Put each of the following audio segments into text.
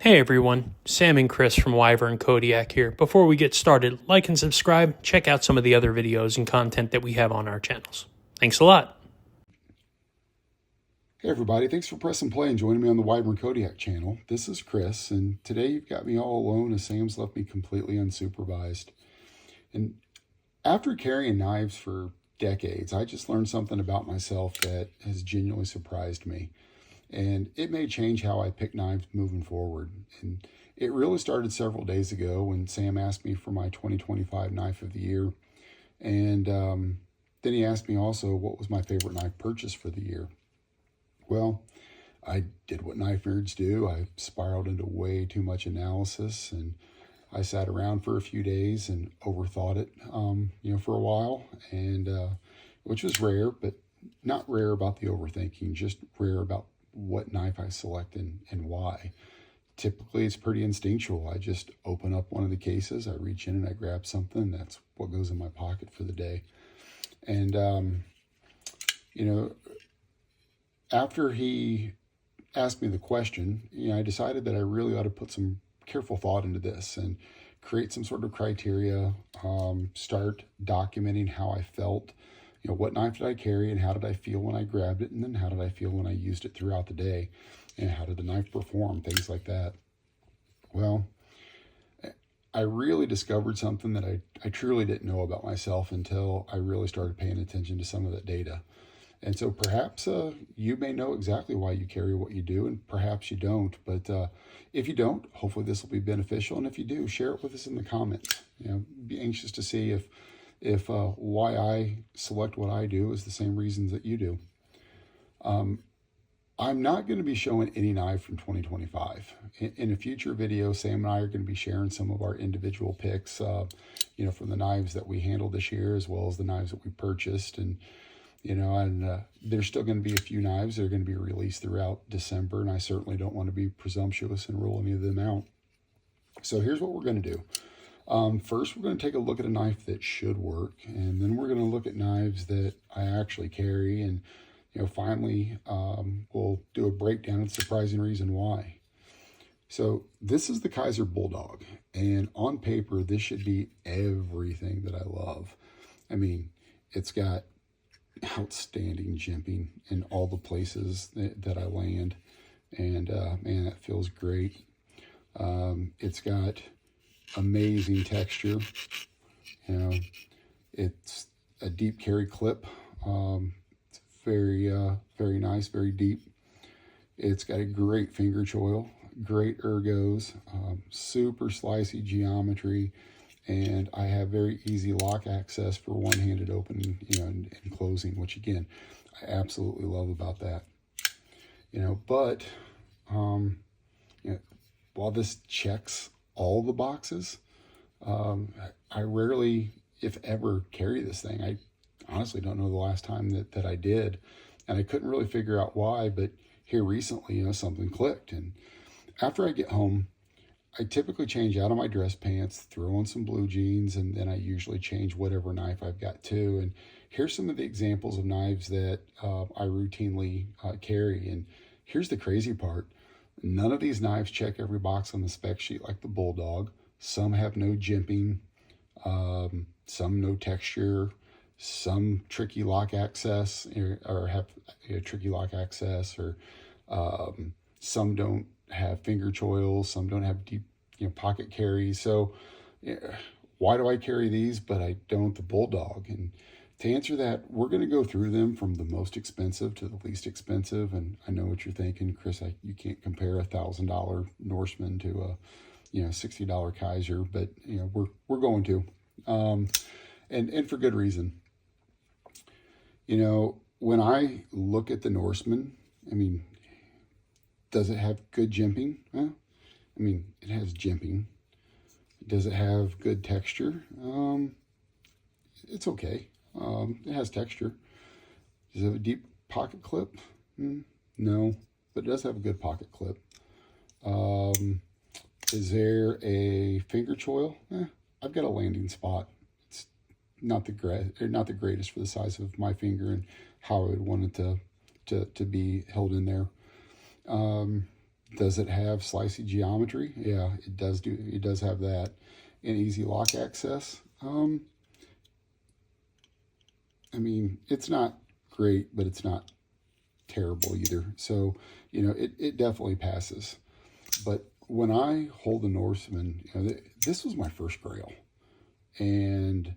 Hey everyone, Sam and Chris from Wyvern Kodiak here. Before we get started, like and subscribe, check out some of the other videos and content that we have on our channels. Thanks a lot. Hey everybody, thanks for pressing play and joining me on the Wyvern Kodiak channel. This is Chris, and today you've got me all alone as Sam's left me completely unsupervised. And after carrying knives for decades, I just learned something about myself that has genuinely surprised me. And it may change how I pick knives moving forward. And it really started several days ago when Sam asked me for my 2025 Knife of the Year. And then he asked me also what was my favorite knife purchase for the year. Well, I did what knife nerds do. I spiraled into way too much analysis, and I sat around for a few days and overthought it, for a while, and which was rare, but not rare about the overthinking, just rare about what knife I select and why. Typically, it's pretty instinctual. I just open up one of the cases, I reach in and I grab something. That's what goes in my pocket for the day. And, after he asked me the question, I decided that I really ought to put some careful thought into this and create some sort of criteria, start documenting how I felt. What knife did I carry and how did I feel when I grabbed it? And then how did I feel when I used it throughout the day? And how did the knife perform? Things like that. Well, I really discovered something that I truly didn't know about myself until I really started paying attention to some of that data. And so perhaps you may know exactly why you carry what you do, and perhaps you don't. But if you don't, hopefully this will be beneficial. And if you do, share it with us in the comments. Be anxious to see if why I select what I do is the same reasons that you do. I'm not going to be showing any knife from 2025. In a future video, Sam and I are going to be sharing some of our individual picks, from the knives that we handled this year, as well as the knives that we purchased. And there's still going to be a few knives that are going to be released throughout December, and I certainly don't want to be presumptuous and rule any of them out. So here's what we're going to do. First, we're going to take a look at a knife that should work, and then we're going to look at knives that I actually carry, and finally, we'll do a breakdown of the surprising reason why. So this is the Kaiser Bulldog, and on paper, this should be everything that I love. I mean, it's got outstanding jimping in all the places that I land, and man, that feels great. It's got amazing texture. It's a deep carry clip. It's very nice, very deep. It's got a great finger choil, great ergos, super slicey geometry, and I have very easy lock access for one-handed opening, and closing, which again, I absolutely love about that. But while this checks all the boxes, I rarely, if ever, carry this thing. I honestly don't know the last time that I did, and I couldn't really figure out why, but here recently, something clicked. And after I get home, I typically change out of my dress pants, throw on some blue jeans, and then I usually change whatever knife I've got too. And here's some of the examples of knives that I routinely carry. And here's the crazy part. None of these knives check every box on the spec sheet like the Bulldog. Some have no jimping, some no texture, some tricky lock access, or have tricky lock access, or some don't have finger choils, some don't have deep pocket carries. So why do I carry these but I don't the Bulldog? And to answer that, we're going to go through them from the most expensive to the least expensive. And I know what you're thinking, Chris, you can't compare $1,000 Norseman to a $60 Kaiser, but we're going to, and for good reason. When I look at the Norseman, does it have good jimping? It has jimping. Does it have good texture? It's okay. It has texture. Does it have a deep pocket clip? No, but it does have a good pocket clip. Is there a finger choil? I've got a landing spot. It's not the greatest for the size of my finger and how I would want it to be held in there. Does it have slicey geometry? Yeah, it does have that. And easy lock access. I mean, it's not great, but it's not terrible either. So, you know, it definitely passes. But when I hold the Norseman, you know, this was my first grail. And,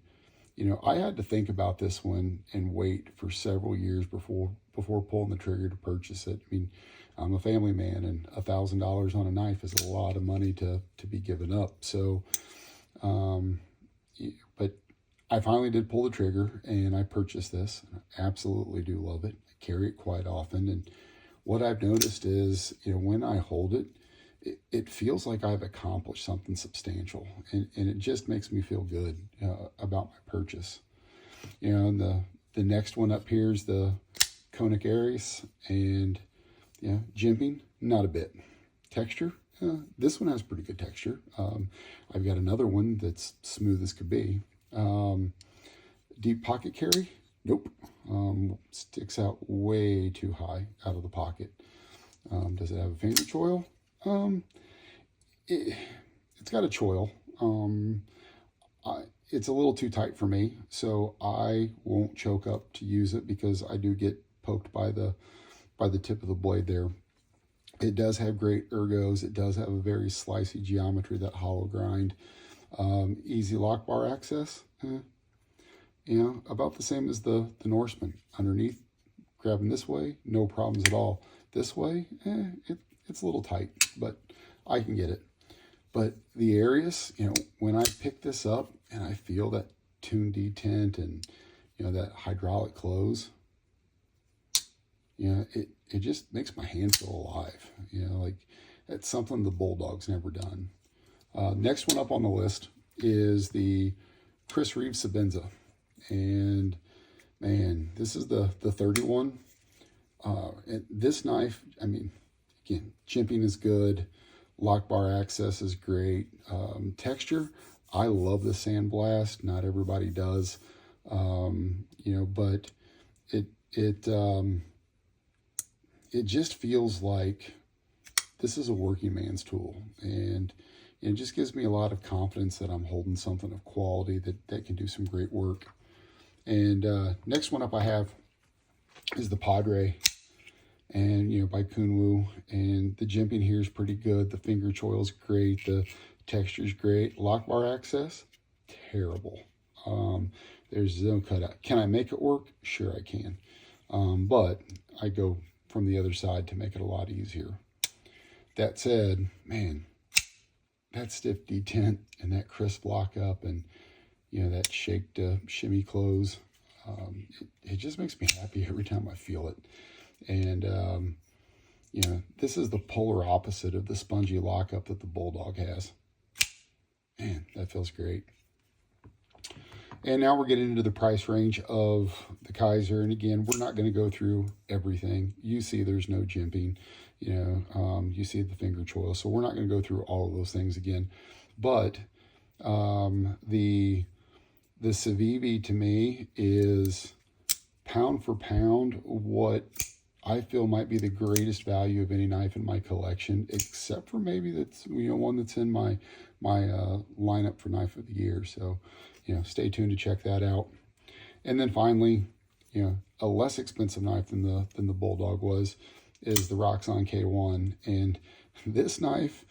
you know, I had to think about this one and wait for several years before pulling the trigger to purchase it. I mean, I'm a family man, and $1,000 on a knife is a lot of money to be given up. So, but I finally did pull the trigger, and I purchased this. I absolutely do love it. I carry it quite often, and what I've noticed is, you know, when I hold it, it feels like I've accomplished something substantial, and it just makes me feel good about my purchase. You know, and the next one up here is the Conic Aries, and yeah, jimping, not a bit. Texture, this one has pretty good texture. I've got another one that's smooth as could be. Deep pocket carry, nope. Sticks out way too high out of the pocket. Does it have a finger choil? It's got a choil. It's a little too tight for me, so I won't choke up to use it because I do get poked by the tip of the blade there. It does have great ergos. It does have a very slicey geometry, that hollow grind. Easy lock bar access. You know, about the same as the Norseman. Underneath, grabbing this way, no problems at all. This way, it's a little tight, but I can get it. But the Aries, you know, when I pick this up and I feel that tune detent and, you know, that hydraulic close, you know, it just makes my hand feel alive. You know, like it's something the Bulldog's never done. Next one up on the list is the Chris Reeves Sabenza. And man, this is the 31. And this knife, I mean, again, jimping is good. Lock bar access is great. Texture, I love the sandblast. Not everybody does. You know, but it just feels like this is a working man's tool, and it just gives me a lot of confidence that I'm holding something of quality that can do some great work. And next one up I have is the Padre, and, you know, by Kunwu, and the jimping here is pretty good. The finger choil is great. The texture is great. Lock bar access, terrible. There's no cutout. Can I make it work? Sure I can. But I go from the other side to make it a lot easier. That said, man, that stiff detent and that crisp lockup and, you know, that shake to shimmy close, it just makes me happy every time I feel it. And, you know, this is the polar opposite of the spongy lockup that the Bulldog has. Man, that feels great. And now we're getting into the price range of the Kaiser. And again, we're not going to go through everything. You see there's no jimping, you know, you see the finger choil. So we're not going to go through all of those things again. But the Civivi to me is pound for pound what I feel might be the greatest value of any knife in my collection, except for maybe that's, you know, one that's in my lineup for Knife of the Year. So, you know, stay tuned to check that out. And then finally, you know, a less expensive knife than the Bulldog is the Roxxon K1. And this knife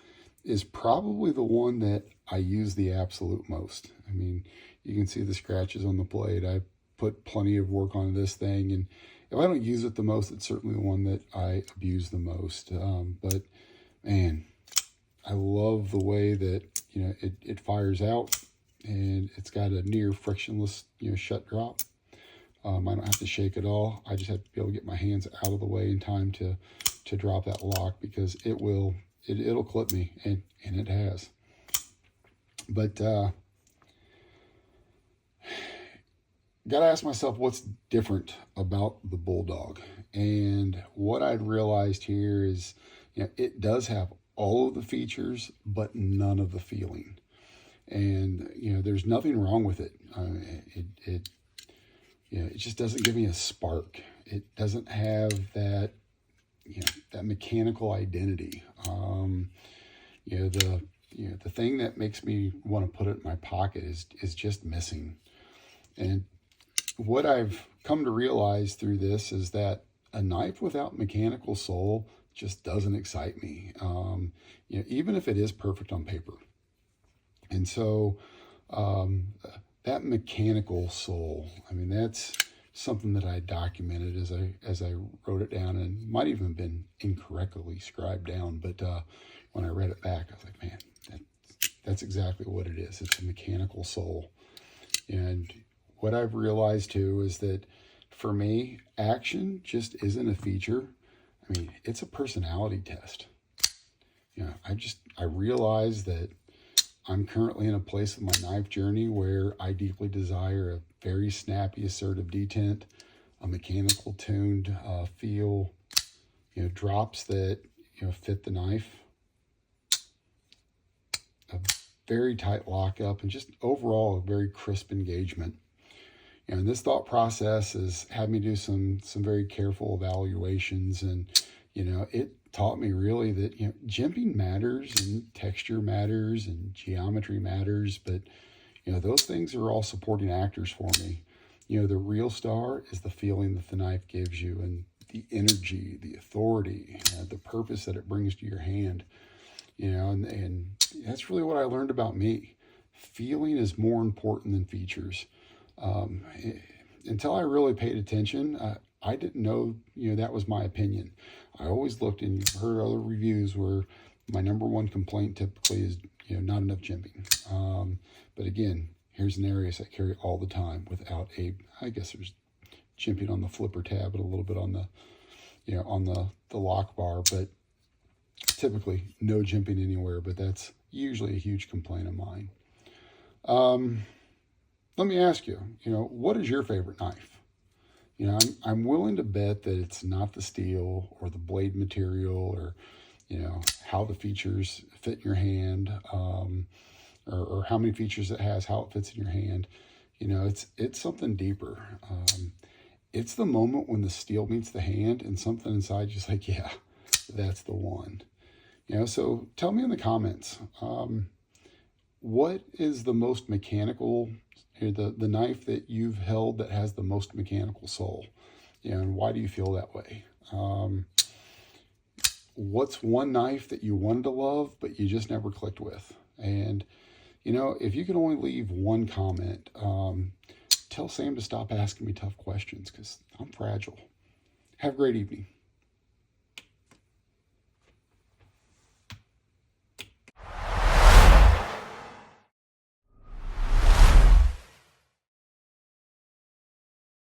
is probably the one that I use the absolute most. I mean, you can see the scratches on the blade. I put plenty of work on this thing, and if I don't use it the most, it's certainly the one that I abuse the most. But man, I love the way that, you know, it fires out, and it's got a near frictionless, you know, shut drop. I don't have to shake at all. I just have to be able to get my hands out of the way in time to drop that lock, because it'll clip me, and it has. But got to ask myself what's different about the Bulldog. And what I'd realized here is, you know, it does have all of the features, but none of the feeling. And, you know, there's nothing wrong with it. You know, it just doesn't give me a spark. It doesn't have that, that mechanical identity. The thing that makes me want to put it in my pocket is just missing. And what I've come to realize through this is that a knife without mechanical soul just doesn't excite me, even if it is perfect on paper. And so that mechanical soul, I mean, that's something that I documented as I wrote it down, and might even have been incorrectly scribed down. But when I read it back, I was like, man, that's exactly what it is. It's a mechanical soul. And what I've realized too is that for me, action just isn't a feature. I mean, it's a personality test. I realize that I'm currently in a place of my knife journey where I deeply desire a very snappy, assertive detent, a mechanical tuned feel, drops that, fit the knife, a very tight lockup, and just overall a very crisp engagement. And this thought process has had me do some very careful evaluations, and it taught me really that jimping matters, and texture matters, and geometry matters, but those things are all supporting actors for me. The real star is the feeling that the knife gives you, and the energy, the authority, the purpose that it brings to your hand. And that's really what I learned about me. Feeling is more important than features. Until I really paid attention, I didn't know, that was my opinion. I always looked, and you've heard other reviews where my number one complaint typically is, not enough jimping. But again, here's an area I carry all the time without I guess there's jimping on the flipper tab and a little bit on the, on the lock bar, but typically no jimping anywhere, but that's usually a huge complaint of mine. Let me ask you, what is your favorite knife? I'm willing to bet that it's not the steel or the blade material or, how the features fit in your hand, or how many features it has, how it fits in your hand. It's something deeper. It's the moment when the steel meets the hand and something inside you's like, yeah, that's the one. So tell me in the comments, what is the most mechanical, the knife that you've held that has the most mechanical soul? And why do you feel that way? What's one knife that you wanted to love, but you just never clicked with? And, if you could only leave one comment, tell Sam to stop asking me tough questions, because I'm fragile. Have a great evening.